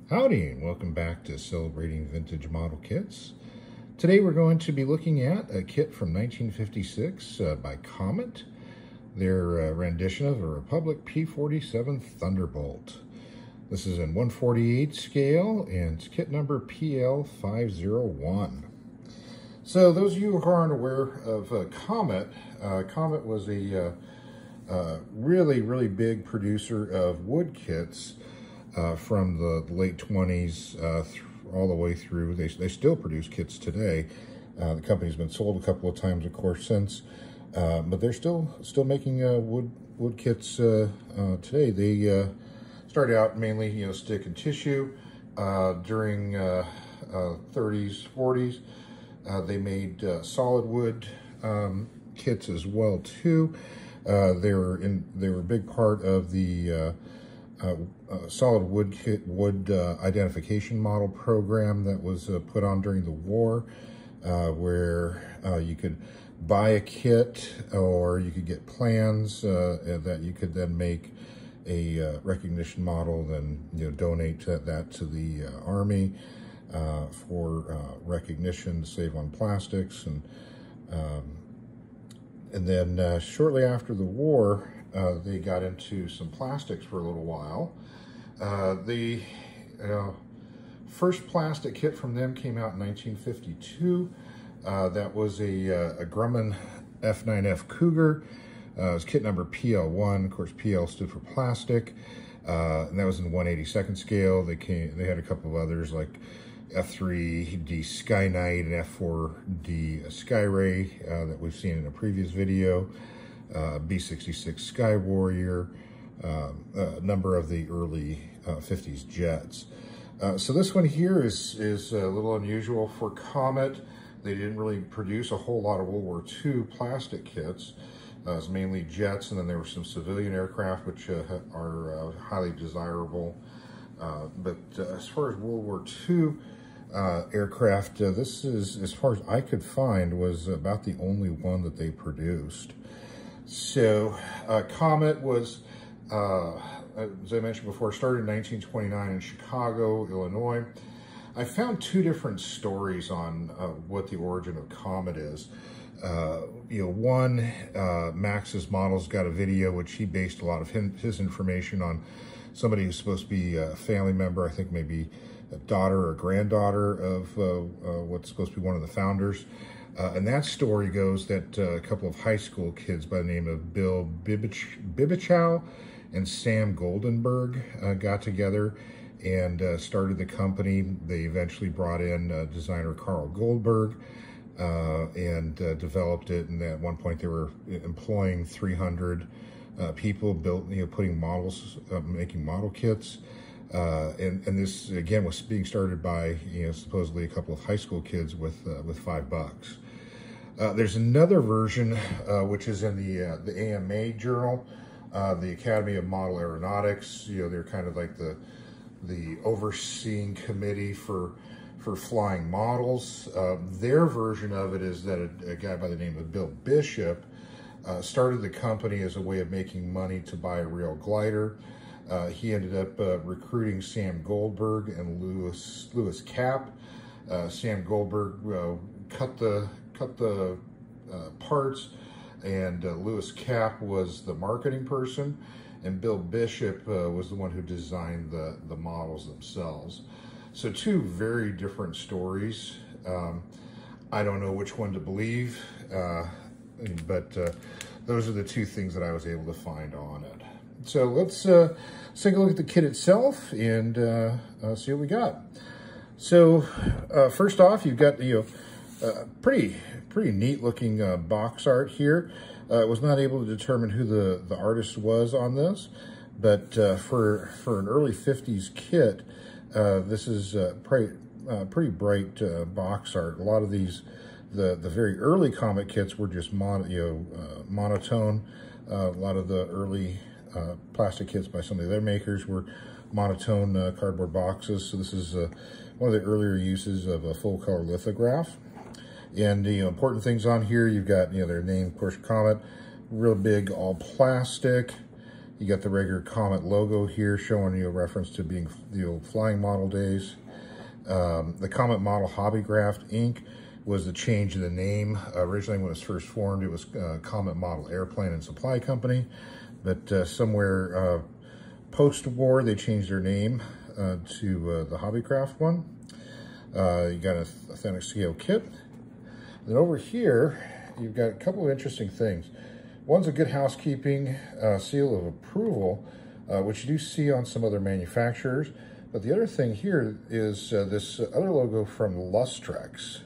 Howdy, and welcome back to Celebrating Vintage Model Kits. Today we're going to be looking at a kit from 1956 by Comet, their rendition of a Republic P-47 Thunderbolt. This is in 1/48 scale, and it's kit number PL501. So those of you who aren't aware of Comet, Comet was a really big producer of wood kits from the late 20s all the way through. They still produce kits today. The company's been sold a couple of times, of course, since, but they're still making wood kits today. They started out mainly, stick and tissue. During 30s, 40s, they made solid wood kits as well too. They were a big part of the solid wood identification model program that was put on during the war, where you could buy a kit or you could get plans that you could then make a recognition model, then donate that to the Army for recognition to save on plastics, and then shortly after the war, they got into some plastics for a little while. The first plastic kit from them came out in 1952. That was a Grumman F9F Cougar. It was kit number PL1. Of course, PL stood for plastic, and that was in 1/82nd scale. They had a couple of others like F3D Sky Knight and F4D Skyray that we've seen in a previous video. B-66 Sky Warrior, a number of the early 50s jets. So this one here is a little unusual for Comet. They didn't really produce a whole lot of World War II plastic kits. It was mainly jets, and then there were some civilian aircraft, which are highly desirable. But as far as World War II aircraft, this is, as far as I could find, was about the only one that they produced. So Comet was, as I mentioned before, started in 1929 in Chicago, Illinois. I found two different stories on what the origin of Comet is. One, Max's Models got a video which he based a lot of his information on somebody who's supposed to be a family member, I think maybe a daughter or granddaughter of what's supposed to be one of the founders. And that story goes that a couple of high school kids by the name of Bill Bibichow and Sam Goldenberg got together and started the company. They eventually brought in designer Carl Goldberg and developed it. And at one point they were employing 300 people, putting models, making model kits. And this again was being started by supposedly a couple of high school kids with $5. There's another version which is in the AMA journal, the Academy of Model Aeronautics. They're kind of like the overseeing committee for flying models. Their version of it is that a guy by the name of Bill Bishop started the company as a way of making money to buy a real glider. He ended up recruiting Sam Goldberg and Lewis Kapp. Sam Goldberg cut the parts, and Lewis Kapp was the marketing person, and Bill Bishop was the one who designed the models themselves. So two very different stories. I don't know which one to believe, but those are the two things that I was able to find on it. So let's take a look at the kit itself and see what we got. So first off, you've got pretty neat looking box art here. I was not able to determine who the artist was on this, but for an early 50s kit, this is pretty bright box art. A lot of these, the very early Comet kits were just monotone. A lot of the early plastic kits by some of their makers were monotone cardboard boxes. So this is one of the earlier uses of a full color lithograph. And the important things on here, you've got their name, of course, Comet, real big all plastic. You got the regular Comet logo here showing you a reference to being the old flying model days. The Comet Model Hobbycraft Inc. was the change in the name. Originally when it was first formed, it was Comet Model Airplane and Supply Company. But somewhere post-war, they changed their name to the Hobbycraft one. You got an authentic scale kit. Then over here, you've got a couple of interesting things. One's a good housekeeping seal of approval, which you do see on some other manufacturers. But the other thing here is this other logo from Lustrex.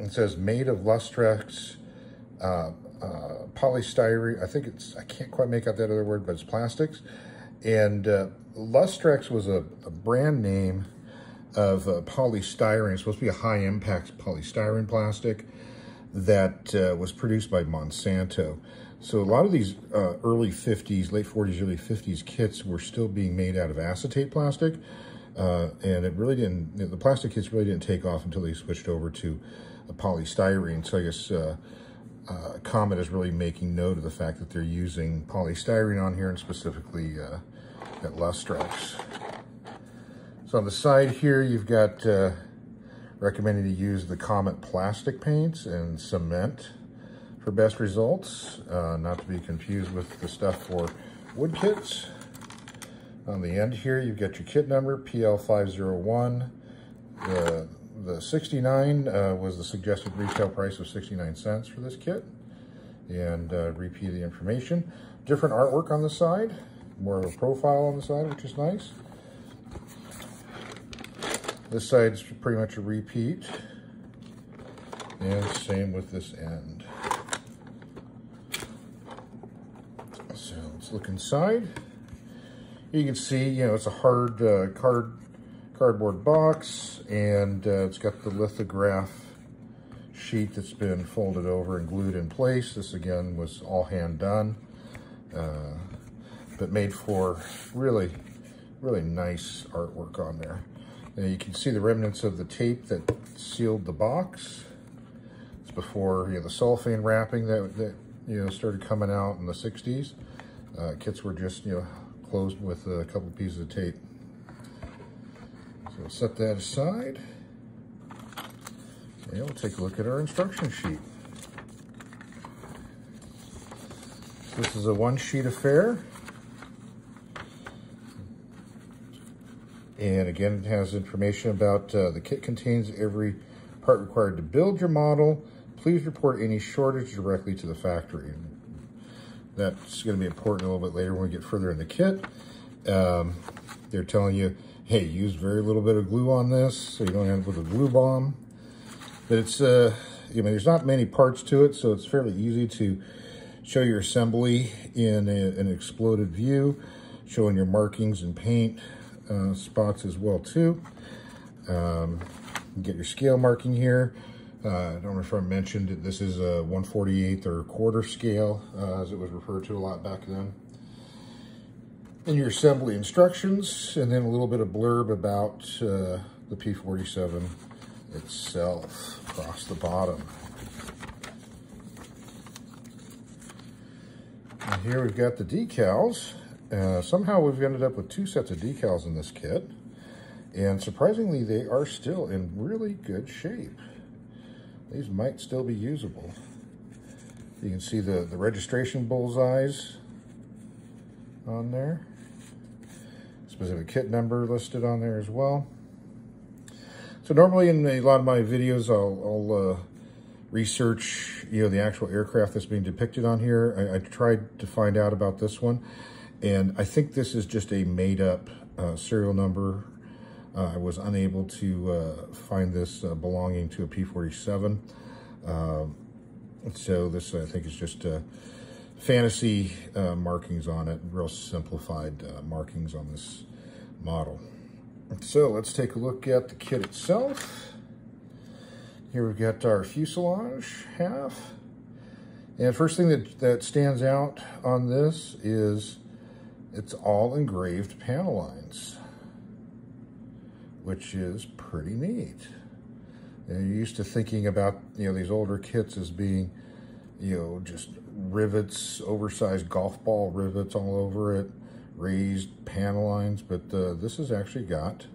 It says made of Lustrex polystyrene. I can't quite make out that other word, but it's plastics. And Lustrex was a brand name of polystyrene. It's supposed to be a high impact polystyrene plastic that was produced by Monsanto. So a lot of these early 50s, late 40s, early 50s kits were still being made out of acetate plastic. And it really didn't, the plastic kits really didn't take off until they switched over to a polystyrene. So I guess Comet is really making note of the fact that they're using polystyrene on here, and specifically at Lustrex. So on the side here, you've got recommended to use the Comet plastic paints and cement for best results, not to be confused with the stuff for wood kits. On the end here, you've got your kit number, PL501. The 69 was the suggested retail price of 69 cents for this kit. And repeat the information. Different artwork on the side, more of a profile on the side, which is nice. This side's pretty much a repeat. And same with this end. So let's look inside. You can see, you know, it's a hard cardboard box, and it's got the lithograph sheet that's been folded over and glued in place. This again was all hand done, but made for really nice artwork on there. And you can see the remnants of the tape that sealed the box. It's before, you know, the cellophane wrapping that you know started coming out in the 60s. Kits were just, you know, closed with a couple pieces of tape. So we'll set that aside, and we'll take a look at our instruction sheet. This is a one-sheet affair. And again, it has information about the kit contains every part required to build your model. Please report any shortage directly to the factory. That's going to be important a little bit later when we get further in the kit. They're telling you, hey, use very little bit of glue on this so you don't end up with a glue bomb. But it's, you know, there's not many parts to it, so it's fairly easy to show your assembly in an exploded view, showing your markings and paint spots as well too. Get your scale marking here. I don't know if I mentioned it, this is a 1/48 or quarter scale, as it was referred to a lot back then. And your assembly instructions, and then a little bit of blurb about the P-47 itself across the bottom. And here we've got the decals. Somehow we've ended up with two sets of decals in this kit, and surprisingly they are still in really good shape. These might still be usable. You can see the registration bullseyes on there. Specific kit number listed on there as well. So normally in a lot of my videos, I'll research, you know, the actual aircraft that's being depicted on here. I tried to find out about this one, and I think this is just a made-up serial number. I was unable to find this belonging to a P-47. So this, I think, is just fantasy markings on it, real simplified markings on this model. So let's take a look at the kit itself. Here we've got our fuselage half. And first thing that stands out on this is it's all engraved panel lines, which is pretty neat. And you're used to thinking about, you know, these older kits as being, you know, just rivets, oversized golf ball rivets all over it, raised panel lines, but this has actually got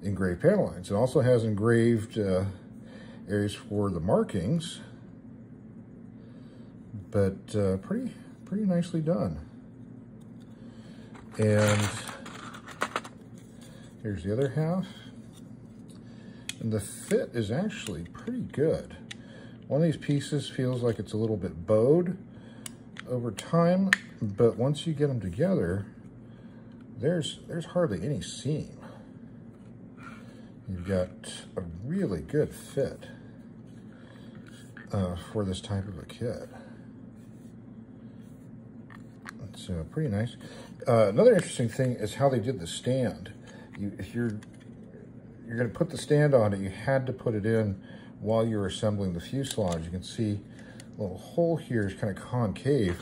engraved panel lines. It also has engraved areas for the markings, but pretty nicely done. And here's the other half. And the fit is actually pretty good. One of these pieces feels like it's a little bit bowed over time, but once you get them together, there's hardly any seam. You've got a really good fit for this type of a kit. It's pretty nice. Another interesting thing is how they did the stand. If you're going to put the stand on it, you had to put it in while you're assembling the fuselage. You can see a little hole here is kind of concave,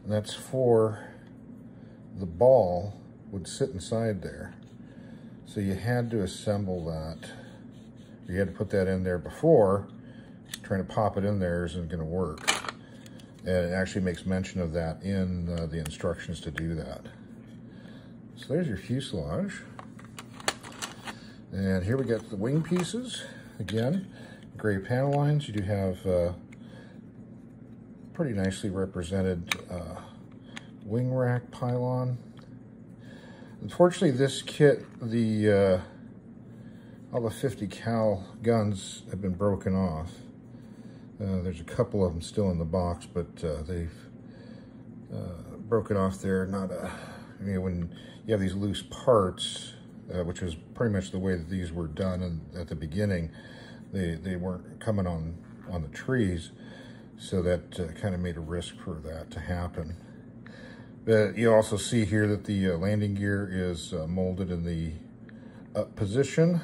and that's for the ball would sit inside there. So you had to assemble that. You had to put that in there before. Trying to pop it in there isn't going to work. And it actually makes mention of that in the instructions to do that. So there's your fuselage. And here we got the wing pieces. Again, gray panel lines. You do have pretty nicely represented wing rack pylon. Unfortunately, this kit, all the 50 cal guns have been broken off. There's a couple of them still in the box, but they've broken off there. When you have these loose parts, which is pretty much the way that these were done at the beginning, they weren't coming on the trees, so that kind of made a risk for that to happen. But you also see here that the landing gear is molded in the up position.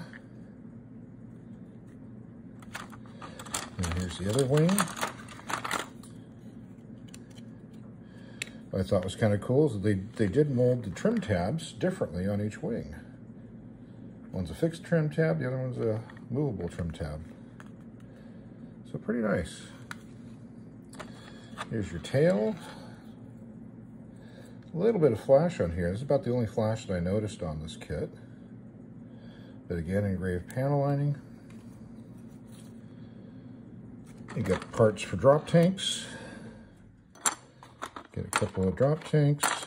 And here's the other wing. What I thought was kind of cool is that they did mold the trim tabs differently on each wing. One's a fixed trim tab, the other one's a movable trim tab. So pretty nice. Here's your tail. A little bit of flash on here. This is about the only flash that I noticed on this kit. But again, engraved panel lining. You got parts for drop tanks. Get a couple of drop tanks.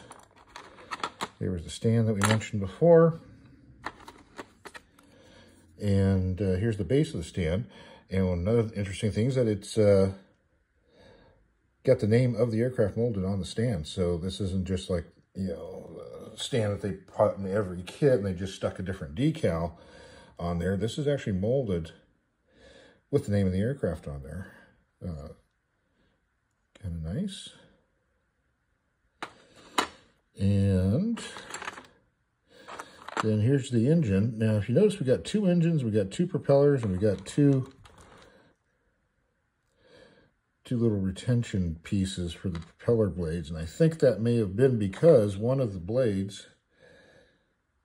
There was the stand that we mentioned before. And here's the base of the stand. And another interesting thing is that it's got the name of the aircraft molded on the stand. So this isn't just like, a stand that they put in every kit and they just stuck a different decal on there. This is actually molded with the name of the aircraft on there. Kind of nice. And then here's the engine. Now, if you notice, we got two engines, we got two propellers, and we got two little retention pieces for the propeller blades. And I think that may have been because one of the blades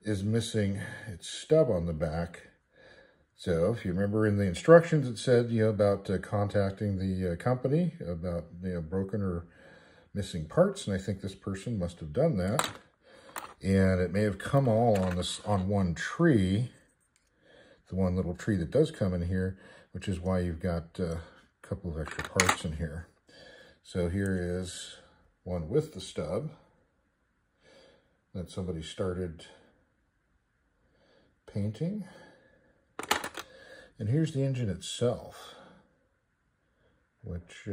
is missing its stub on the back. So if you remember in the instructions, it said, about contacting the company about, broken or missing parts. And I think this person must have done that. And it may have come all on one tree, the one little tree that does come in here, which is why you've got a couple of extra parts in here. So here is one with the stub that somebody started painting. And here's the engine itself, which,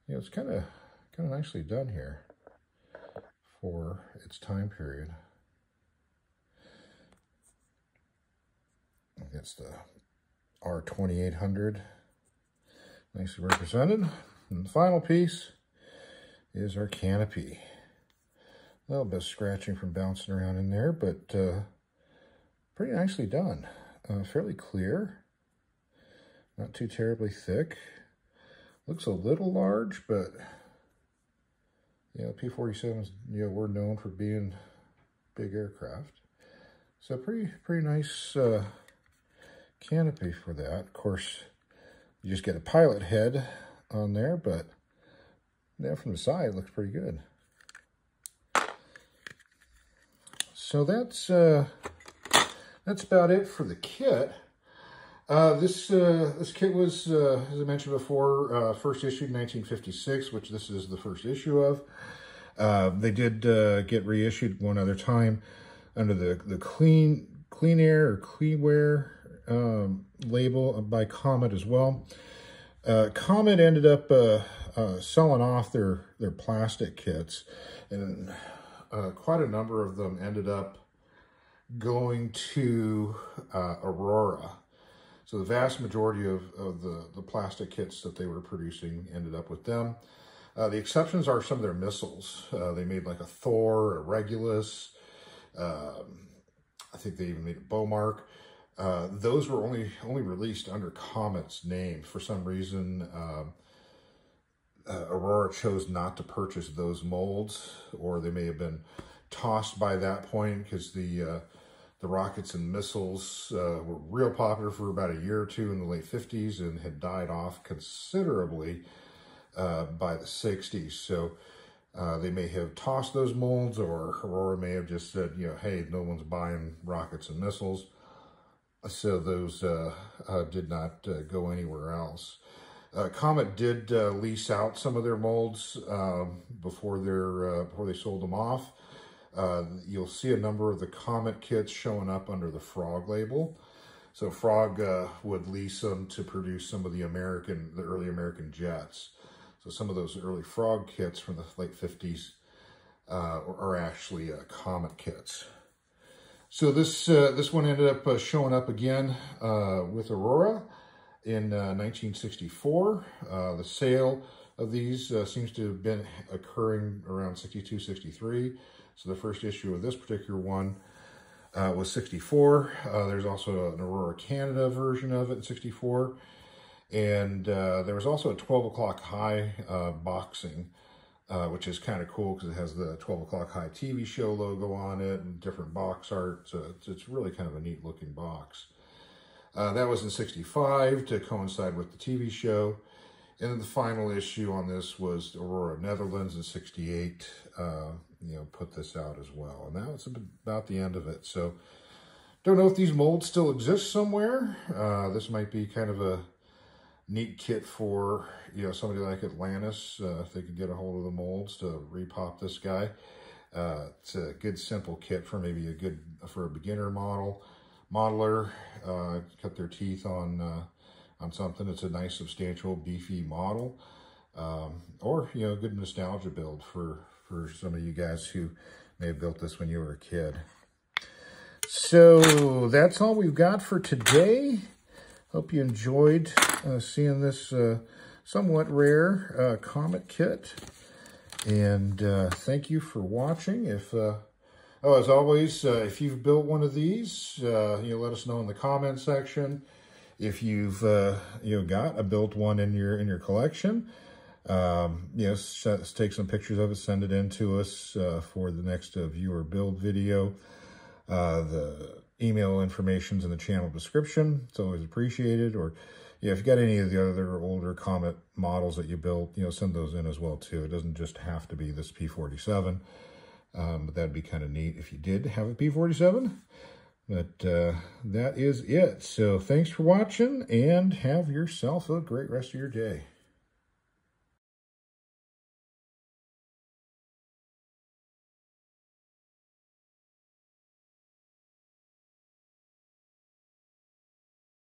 it's kind of nicely done here for its time period. That's the R2800, nicely represented. And the final piece is our canopy. A little bit of scratching from bouncing around in there, but pretty nicely done. Fairly clear, not too terribly thick. Looks a little large, but P-47s, we're known for being big aircraft. So pretty nice canopy for that. Of course, you just get a pilot head on there, but Now from the side, it looks pretty good. So that's about it for the kit. This kit was, as I mentioned before, first issued in 1956, which this is the first issue of. They did get reissued one other time under the Clean Air or Cleanware label by Comet as well. Comet ended up selling off their plastic kits, and quite a number of them ended up going to Aurora. So the vast majority of the plastic kits that they were producing ended up with them. The exceptions are some of their missiles. They made like a Thor, a Regulus. I think they even made a Beaumark. Those were only released under Comet's name. For some reason, Aurora chose not to purchase those molds, or they may have been tossed by that point because the rockets and missiles were real popular for about a year or two in the late 50s and had died off considerably by the 60s. So they may have tossed those molds, or Aurora may have just said, you know, hey, no one's buying rockets and missiles. So those did not go anywhere else. Comet did lease out some of their molds before they sold them off. You'll see a number of the Comet kits showing up under the Frog label. So Frog would lease them to produce some of the early American jets. So some of those early Frog kits from the late 50s are actually Comet kits. So this one ended up showing up again with Aurora in 1964. The sale of these seems to have been occurring around 62, 63. So the first issue of this particular one was 64. There's also an Aurora Canada version of it in 64. And there was also a 12 o'clock high boxing, which is kind of cool because it has the 12 o'clock high TV show logo on it and different box art. So it's really kind of a neat looking box. That was in 65 to coincide with the TV show. And then the final issue on this was Aurora Netherlands in 68, put this out as well. And now it's about the end of it. So don't know if these molds still exist somewhere. This might be kind of a neat kit for, somebody like Atlantis, if they could get a hold of the molds to repop this guy. It's a good simple kit for maybe for a beginner modeler, cut their teeth on something. It's a nice, substantial, beefy model, or a good nostalgia build for some of you guys who may have built this when you were a kid. So that's all we've got for today. Hope you enjoyed seeing this somewhat rare Comet kit, and thank you for watching. As always, if you've built one of these, let us know in the comment section. If you've got a built one in your collection, take some pictures of it, send it in to us for the next viewer build video. The email information's in the channel description. It's always appreciated. Or if you got any of the other older Comet models that you built, send those in as well too. It doesn't just have to be this P-47, but that'd be kind of neat if you did have a P-47. But that is it. So thanks for watching, and have yourself a great rest of your day.